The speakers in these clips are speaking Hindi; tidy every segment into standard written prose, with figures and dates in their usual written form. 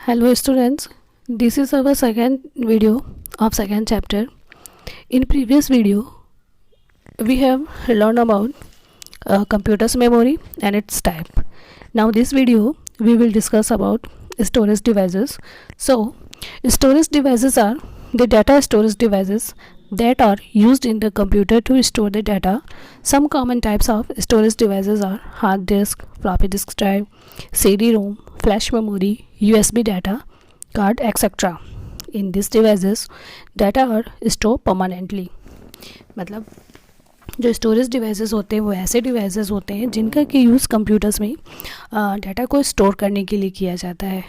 Hello students, this is our second video of second chapter. In previous video, we have learned about computer's memory and its type. Now this video, we will discuss about storage devices. So, storage devices are the data storage devices that are used in the computer to store the data. Some common types of storage devices are hard disk, floppy disk drive, CD-ROM, flash memory, USB data card, etc. In these devices, data are stored permanently. मतलब जो स्टोरेज डिवाइसेस होते हैं वो ऐसे डिवाइसेस होते हैं जिनका कि यूज़ कंप्यूटर्स में डाटा को स्टोर करने के लिए किया जाता है.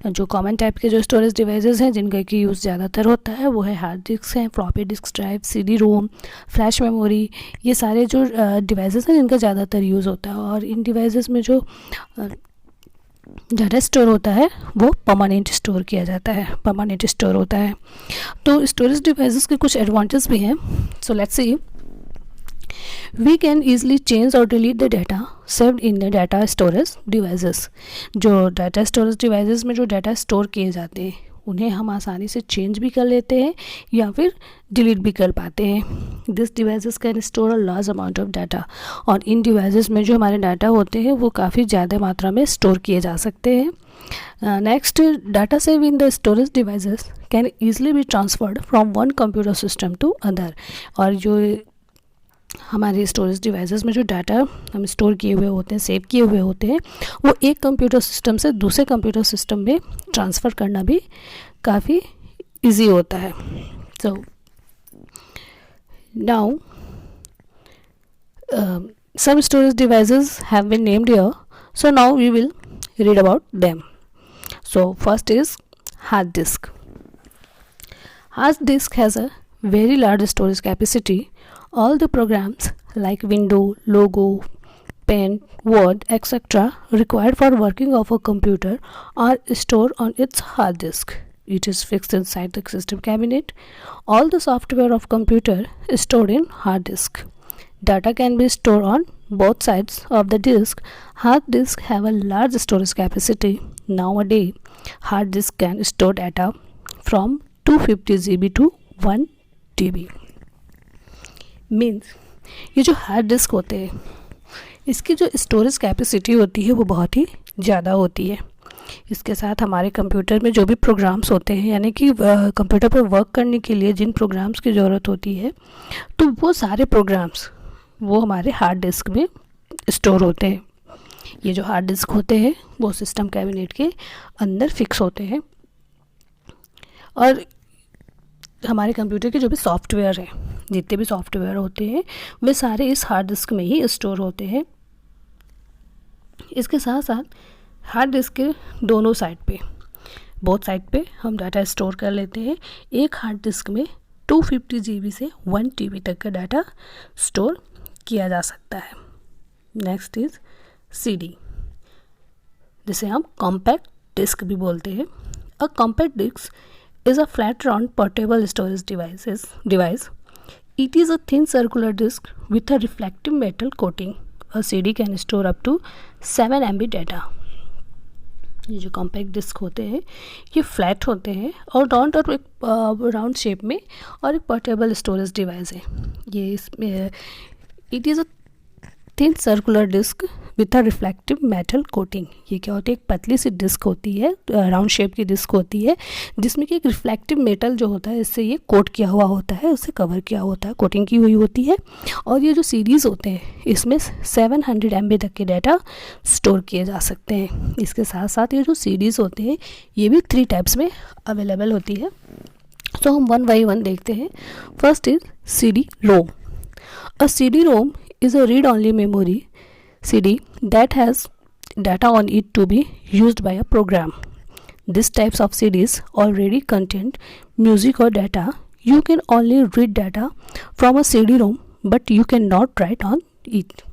जो कॉमन टाइप के जो स्टोरेज डिवाइसेस हैं जिनका कि यूज़ ज़्यादातर होता है वो है हार्ड डिस्क हैं, floppy disk drive, CD-ROM, flash memory. ये सारे जो डिवाइसेस हैं जिनका ज़्यादातर यूज़ होता है और इन डिवाइसेस में जो डाटा स्टोर होता है वो परमानेंट स्टोर किया जाता है, परमानेंट स्टोर होता है. तो स्टोरेज डिवाइसेस के कुछ एडवांटेज भी हैं. So let's see. We can easily change or delete the data saved in the data storage devices. जो डाटा स्टोरेज डिवाइसेस में जो डाटा स्टोर किए जाते हैं उन्हें हम आसानी से चेंज भी कर लेते हैं या फिर डिलीट भी कर पाते हैं. This devices can store a large amount of data. और इन डिवाइसेस में जो हमारे डाटा होते हैं वो काफ़ी ज़्यादा मात्रा में स्टोर किए जा सकते हैं. Next, data save in the storage devices can easily be transferred from one computer system to other. और जो हमारे स्टोरेज डिवाइसेस में जो डाटा हम स्टोर किए हुए होते हैं, सेव किए हुए होते हैं, वो एक कंप्यूटर सिस्टम से दूसरे कंप्यूटर सिस्टम में ट्रांसफ़र करना भी काफ़ी इजी होता है. So now some storage devices have been named here, so now we will read about them. So first is hard disk. Hard disk has a very large storage capacity. All the programs like Windows, Logo, Paint, Word, etc. required for working of a computer are stored on its hard disk. It is fixed inside the system cabinet. All the software of computer is stored in hard disk. Data can be stored on both sides of the disk. Hard disks have a large storage capacity. Nowadays, hard disk can store data from 250 GB to 1 TB. Means ये जो हार्ड डिस्क होते हैं इसकी जो स्टोरेज कैपेसिटी होती है वो बहुत ही ज़्यादा होती है. इसके साथ हमारे कंप्यूटर में जो भी प्रोग्राम्स होते हैं यानी कि कंप्यूटर पर वर्क करने के लिए जिन प्रोग्राम्स की ज़रूरत होती है तो वो सारे प्रोग्राम्स वो हमारे हार्ड डिस्क में स्टोर होते हैं. ये जो हार्ड डिस्क होते हैं वो सिस्टम कैबिनेट के अंदर फिक्स होते हैं और हमारे कंप्यूटर के जो भी सॉफ्टवेयर हैं, जितने भी सॉफ्टवेयर होते हैं वे सारे इस हार्ड डिस्क में ही स्टोर होते हैं. इसके साथ साथ हार्ड डिस्क के दोनों साइड पे, बोथ साइड पे हम डाटा स्टोर कर लेते हैं. एक हार्ड डिस्क में 250 GB से 1 TB तक का डाटा स्टोर किया जा सकता है. नेक्स्ट इज CD, जिसे हम कॉम्पैक्ट डिस्क भी बोलते हैं. A compact disc is a flat round portable storage device. It is a thin circular disk with a reflective metal coating. A CD can store up to 7 MB data. ये जो कॉम्पैक्ट डिस्क होते हैं ये फ्लैट होते हैं और राउंड शेप में और एक पोर्टेबल स्टोरेज डिवाइस है. ये इसमें it is a thin circular disc with a reflective metal coating. ये क्या होती है, एक पतली सी डिस्क होती है, राउंड शेप की डिस्क होती है जिसमें कि एक रिफ्लेक्टिव मेटल जो होता है इससे ये कोट किया हुआ होता है, उससे कवर किया होता है, कोटिंग की हुई होती है. और ये जो सीरीज़ होते हैं इसमें 700 MB तक के डाटा स्टोर किए जा सकते हैं. इसके साथ साथ ये जो सीरीज़ होते हैं ये भी 3 टाइप्स में अवेलेबल होती है. तो हम 1 by 1 देखते हैं. First is CD-ROM. A CD-ROM is a read-only memory CD that has data on it to be used by a program. These types of CDs already contain music or data. You can only read data from a CD-ROM but you cannot write on it.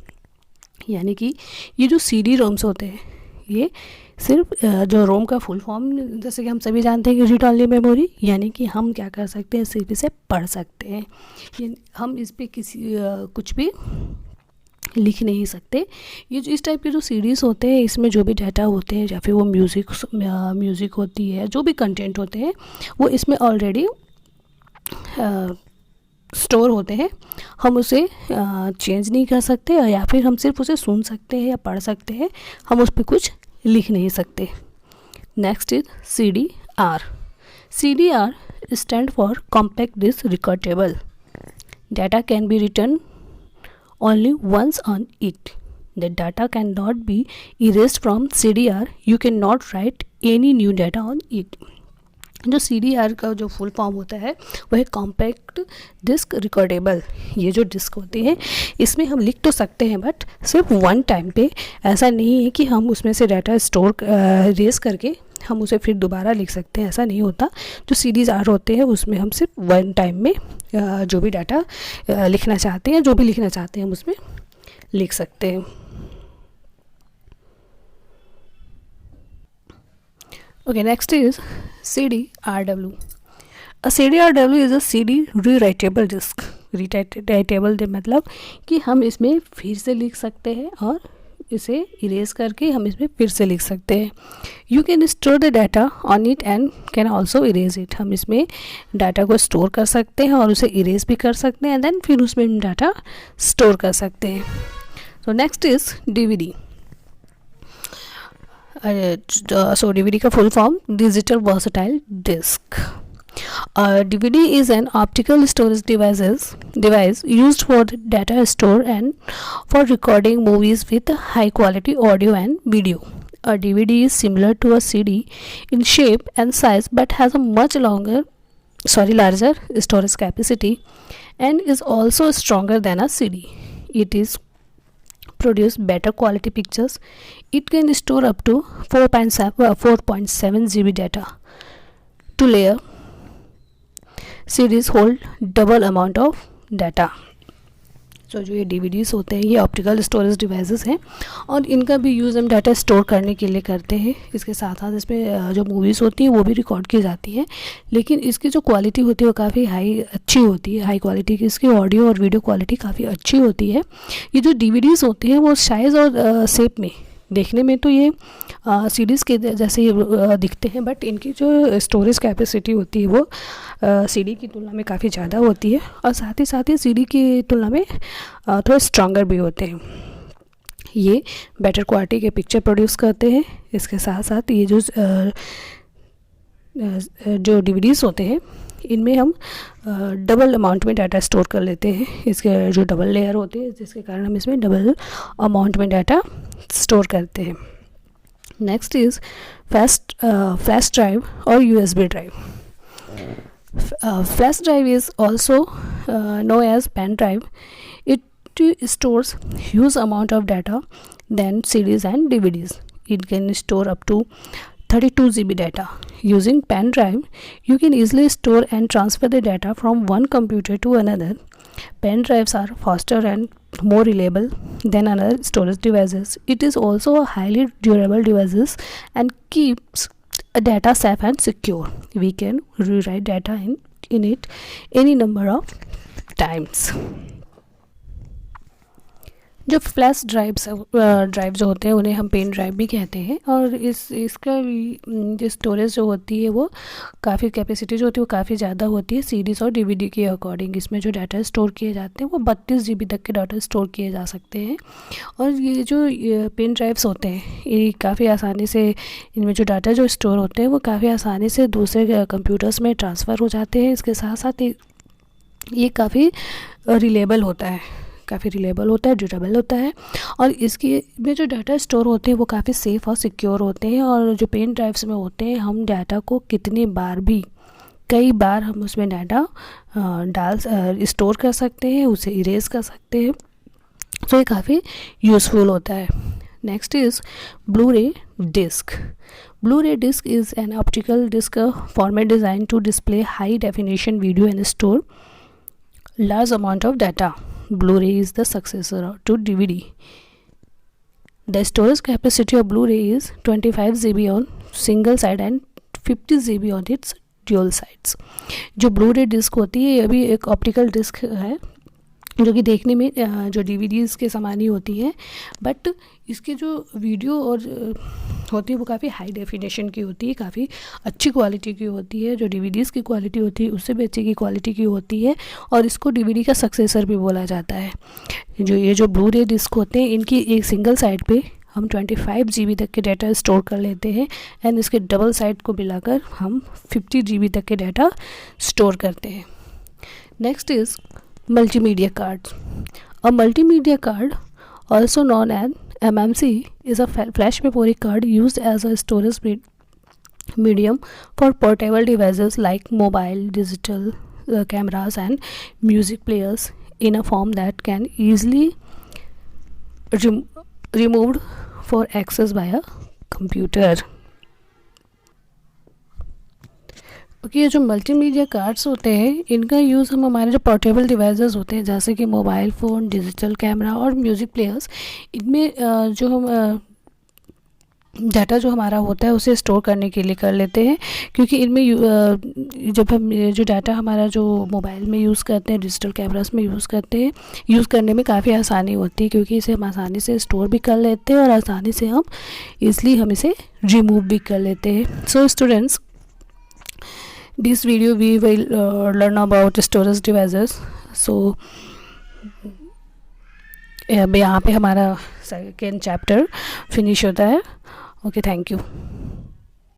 यानी कि ये जो CD-ROMs होते हैं ये सिर्फ जो रोम का फुल फॉर्म जैसे कि हम सभी जानते हैं कि रीड ऑनली मेमोरी, यानी कि हम क्या कर सकते हैं सिर्फ इसे पढ़ सकते हैं. हम इस पर किसी कुछ भी लिख नहीं सकते। ये जो इस टाइप के जो सीडीज़ होते हैं, इसमें जो भी डाटा होते हैं या फिर वो म्यूज़िक होती है, जो भी कंटेंट होते हैं वो इसमें ऑलरेडी स्टोर होते हैं। हम उसे चेंज नहीं कर सकते, या फिर हम सिर्फ उसे सुन सकते हैं या पढ़ सकते हैं, हम उस पर कुछ लिख नहीं सकते। Next is CDR। CDR stand for compact disc recordable. Data can be written only once on it. The data cannot be erased from CDR. You cannot write any new data on it. जो CDR का जो फुल फॉर्म होता है वह है कॉम्पैक्ट डिस्क रिकॉर्डेबल। ये जो डिस्क होती है इसमें हम लिख तो सकते हैं बट सिर्फ वन टाइम पे। ऐसा नहीं है कि हम उसमें से डाटा स्टोर रेस करके हम उसे फिर दोबारा लिख सकते हैं, ऐसा नहीं होता। जो CDR होते हैं उसमें हम सिर्फ वन टाइम में जो भी डाटा लिखना चाहते हैं, जो भी लिखना चाहते हैं हम उसमें लिख सकते हैं। Okay, next is CDRW. A CDRW is a CD rewritable disk. Rewritable मतलब कि हम इसमें फिर से लिख सकते हैं और इसे इरेज करके हम इसमें फिर से लिख सकते हैं। You can store the data on it and can also erase it. हम इसमें डाटा को स्टोर कर सकते हैं और उसे इरेज भी कर सकते हैं, एंड देन फिर उसमें हम डाटा स्टोर कर सकते हैं। So next is DVD। So DVD का full form digital versatile disc. DVD is an optical storage device used for data store and for recording movies with high quality audio and video. A DVD is similar to a CD in shape and size but has a much larger storage capacity and is also stronger than a CD. It is produce better quality pictures. It can store up to 4.7 GB data. To layer CDs hold double amount of data. So जो ये DVDs होते हैं ये ऑप्टिकल स्टोरेज डिवाइसेस हैं और इनका भी यूज़ हम डाटा स्टोर करने के लिए करते हैं। इसके साथ साथ इसमें जो मूवीज़ होती हैं वो भी रिकॉर्ड की जाती हैं, लेकिन इसकी जो क्वालिटी होती है वो काफ़ी अच्छी होती है, हाई क्वालिटी की। इसकी ऑडियो और वीडियो क्वालिटी काफ़ी अच्छी होती है। ये जो DVDs होते हैं वो साइज़ और शेप में देखने में तो ये CDs के जैसे दिखते हैं, बट इनकी जो स्टोरेज कैपेसिटी होती है वो CD की तुलना में काफ़ी ज़्यादा होती है और साथ ही CD की तुलना में थोड़े स्ट्रॉन्गर भी होते हैं। ये बेटर क्वालिटी के पिक्चर प्रोड्यूस करते हैं। इसके साथ साथ ये जो DVDs होते हैं इनमें हम डबल अमाउंट में डाटा स्टोर कर लेते हैं। इसके जो डबल लेयर होते हैं जिसके कारण हम इसमें डबल अमाउंट में डाटा स्टोर करते हैं। नेक्स्ट इज़ फ्लैश ड्राइव और USB drive. Flash drive is also known as pen drive. It stores huge amount of data than CDs and DVDs. It can store up to 32 GB data. Using pen drive, you can easily store and transfer the data from one computer to another. Pen drives are faster and more reliable than other storage devices. It is also a highly durable device and keeps data safe and secure. We can rewrite data in it any number of times. जो फ्लैश ड्राइव जो होते हैं उन्हें हम पेन ड्राइव भी कहते हैं और इसका जो स्टोरेज जो होती है वो काफ़ी कैपेसिटी जो होती है वो काफ़ी ज़्यादा होती है CDs और DVD के अकॉर्डिंग। इसमें जो डाटा स्टोर किए जाते हैं वो 32 GB तक के डाटा स्टोर किए जा सकते हैं। और ये जो पेन ड्राइव्स होते हैं ये काफ़ी आसानी से, इनमें जो डाटा जो स्टोर होते हैं वो काफ़ी आसानी से दूसरे कंप्यूटर्स में ट्रांसफ़र हो जाते हैं। इसके साथ साथ ये काफ़ी रिलेबल होता है, ड्यूरेबल होता है और इसकी में जो डाटा स्टोर होते हैं वो काफ़ी सेफ़ और सिक्योर होते हैं। और जो पेन ड्राइव्स में होते हैं हम डाटा को कई बार हम उसमें डाटा स्टोर कर सकते हैं, उसे इरेज कर सकते हैं, तो ये काफ़ी यूज़फुल होता है। Next is Blu-ray disc. Blu-ray disc is an optical disc format designed to display high definition video and store large amount of data. Blu-ray is the successor to DVD. The storage capacity of Blu-ray is 25 GB on single side and 50 GB on its dual sides. जो Blu-ray डिस्क होती है ये भी एक ऑप्टिकल डिस्क है जो कि देखने में जो DVDs के समान ही होती है, बट इसके जो वीडियो और होती है वो काफ़ी हाई डेफिनेशन की होती है, काफ़ी अच्छी क्वालिटी की होती है। जो DVDs की क्वालिटी होती है उससे भी अच्छी की क्वालिटी की होती है, और इसको DVD का सक्सेसर भी बोला जाता है। जो ब्लू-रे डिस्क होते हैं, इनकी एक सिंगल साइड पे हम 25 GB तक के डाटा स्टोर कर लेते हैं, एंड इसके डबल साइड को मिलाकर हम 50 GB तक के डाटा स्टोर करते हैं। Next is multimedia cards. A multimedia card, also known as MMC, is a flash memory card used as a storage medium for portable devices like mobile, digital cameras and music players in a form that can easily removed for access by a computer. Okay, ये जो मल्टीमीडिया कार्ड्स होते हैं इनका यूज़ हम हमारे जो पोर्टेबल डिवाइसेस होते हैं जैसे कि मोबाइल फ़ोन, डिजिटल कैमरा और म्यूज़िक प्लेयर्स, इनमें जो हम डाटा जो हमारा होता है उसे स्टोर करने के लिए कर लेते हैं, क्योंकि इनमें जब हम जो डाटा हमारा जो मोबाइल में यूज़ करते हैं, डिजिटल कैमरास में यूज़ करते हैं, यूज़ करने में काफ़ी आसानी होती है, क्योंकि इसे हम आसानी से स्टोर भी कर लेते हैं और आसानी से हम इसे रिमूव भी कर लेते हैं। So students, this video we will learn about storage devices. So यहाँ पे हमारा सेकेंड चैप्टर फिनिश होता है। Okay, thank you.